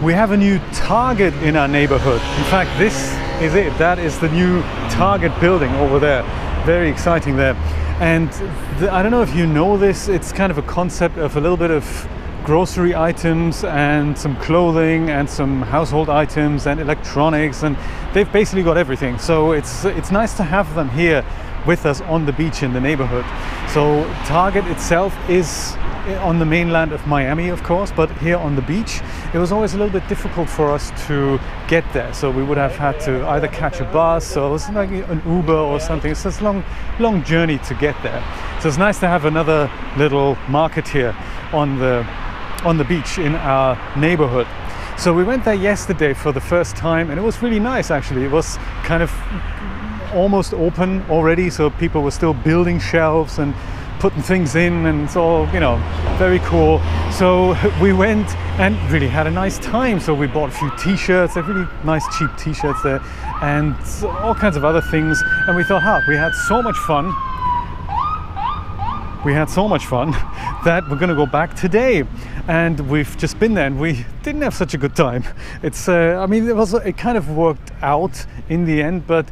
We have a new Target in our neighborhood. In fact, this is it. That is the new Target building over there. Very exciting there. And I don't know if you know this, it's kind of a concept of a little bit of grocery items and some clothing and some household items and electronics, and they've basically got everything. So it's nice to have them here with us on the beach in the neighborhood. So Target itself is on the mainland of Miami, of course, but here on the beach it was always a little bit difficult for us to get there. So we would have had to either catch a bus or like an Uber or something. It's just a long journey to get there. So it's nice to have another little market here on the beach in our neighborhood. So we went there yesterday for the first time, and it was really nice actually. It was kind of almost open already, so people were still building shelves and putting things in, and it's all, you know, very cool. So we went and really had a nice time. So we bought a few t-shirts, they're really nice cheap t-shirts there, and all kinds of other things. And we thought, we had so much fun. We had so much fun that we're going to go back today, and we've just been there and we didn't have such a good time. It's I mean, it kind of worked out in the end, but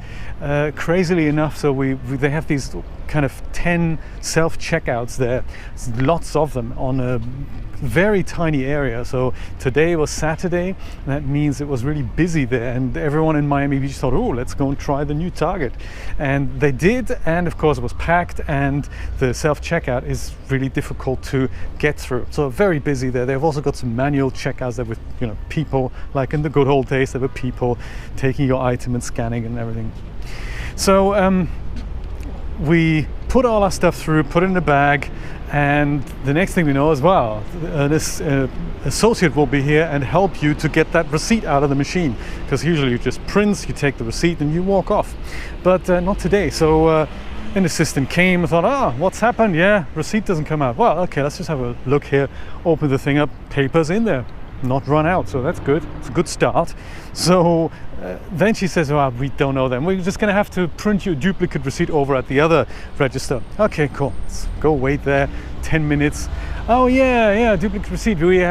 crazily enough, so they have these kind of 10 self-checkouts there. There's lots of them on a very tiny area. So today was Saturday, and that means it was really busy there, and everyone in Miami Beach thought, oh, let's go and try the new Target. And they did, and of course it was packed, and the self-checkout is really difficult to get through. So very busy there. They've also got some manual checkouts there with, you know, people, like in the good old days, there were people taking your item and scanning and everything. So we put all our stuff through, put it in a bag, and the next thing we know as well, this associate will be here and help you to get that receipt out of the machine, because usually you just print, you take the receipt and you walk off, but not today. So an assistant came and thought, what's happened? Yeah, receipt doesn't come out. Well, okay, let's just have a look here. Open the thing up, paper's in there, not run out, so that's good. It's a good start. So then she says, we don't know then. We're just going to have to print you a duplicate receipt over at the other register. Okay, cool. Let's go wait there 10 minutes. Oh yeah, duplicate receipt. We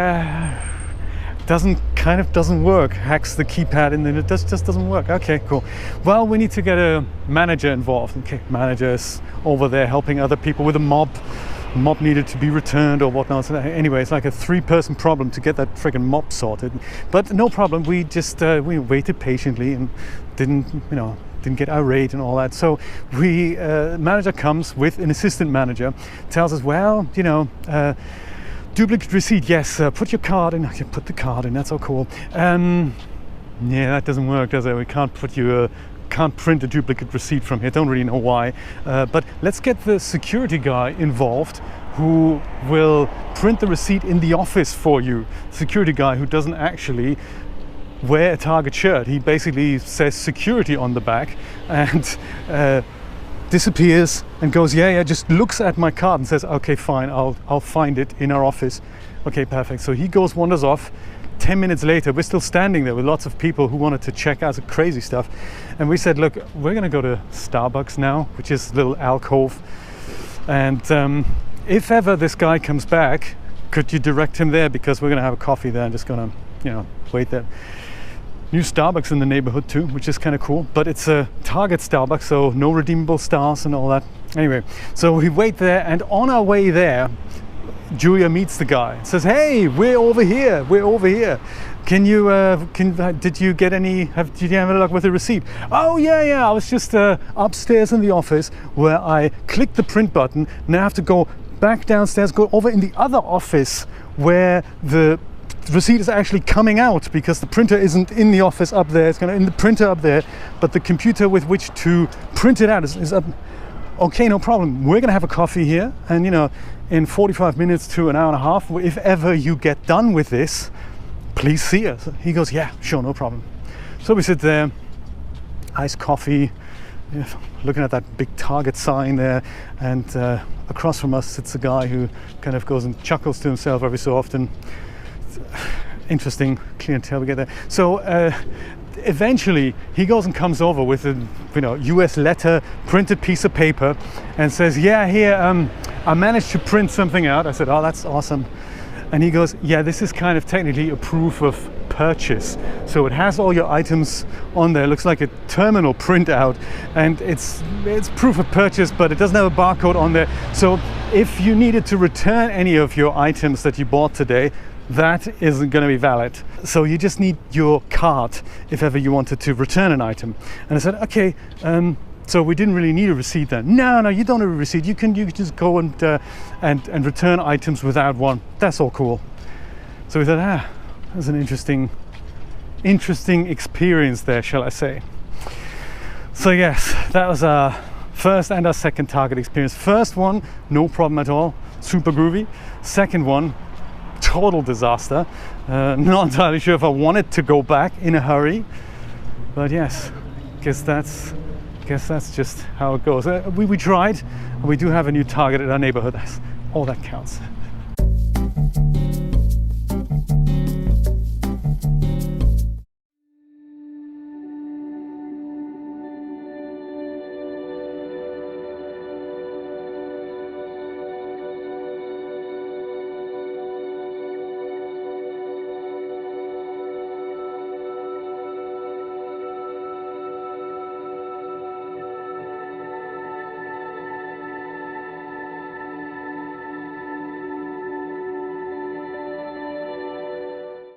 doesn't work. Hacks the keypad and then it just doesn't work. Okay, cool. Well, we need to get a manager involved. Okay, manager's over there helping other people with a mob. Mop needed to be returned or whatnot. So anyway, it's like a 3-person problem to get that friggin' mop sorted. But no problem. We just we waited patiently and didn't get irate and all that. So manager comes with an assistant manager, tells us, well, duplicate receipt. Yes, put your card in. Okay, put the card in. That's all cool. Yeah, that doesn't work, does it? We can't print a duplicate receipt from here. Don't really know why, but let's get the security guy involved who will print the receipt in the office for you. Security guy who doesn't actually wear a Target shirt. He basically says security on the back and disappears and goes, yeah, just looks at my card and says, okay, fine, I'll find it in our office. Okay, perfect. So he wanders off. 10 minutes later, we're still standing there with lots of people who wanted to check out some crazy stuff. And we said, look, we're going to go to Starbucks now, which is a little alcove. And if ever this guy comes back, could you direct him there? Because we're going to have a coffee there and just going to, wait there. New Starbucks in the neighborhood too, which is kind of cool. But it's a Target Starbucks, so no redeemable stars and all that. Anyway, so we wait there, and on our way there, Julia meets the guy, says, hey, we're over here. Did you have a luck with the receipt? Oh yeah, I was just upstairs in the office where I clicked the print button. Now I have to go back downstairs, go over in the other office where the receipt is actually coming out, because the printer isn't in the office up there, it's in the printer up there, but the computer with which to print it out is up. Okay, no problem. We're gonna have a coffee here, and in 45 minutes to an hour and a half, if ever you get done with this, please see us. He goes, yeah, sure, no problem. So we sit there, iced coffee, looking at that big Target sign there, and across from us sits a guy who kind of goes and chuckles to himself every so often. Interesting clientele we get there. So eventually he goes and comes over with a US letter, printed piece of paper, and says, yeah, here, I managed to print something out. I said, oh, that's awesome. And he goes, yeah, this is kind of technically a proof of purchase. So it has all your items on there. It looks like a terminal printout, and it's proof of purchase, but it doesn't have a barcode on there. So if you needed to return any of your items that you bought today, that isn't going to be valid. So you just need your card if ever you wanted to return an item. And I said, okay, so we didn't really need a receipt then. No, you don't need a receipt. You can just go and return items without one. That's all cool. So we thought, that's an interesting experience there, shall I say. So yes, that was our first and our second Target experience. First one, no problem at all, super groovy. Second one, total disaster. Not entirely sure if I wanted to go back in a hurry, but yes, guess that's just how it goes. We tried, and we do have a new Target at our neighborhood. That's all that counts.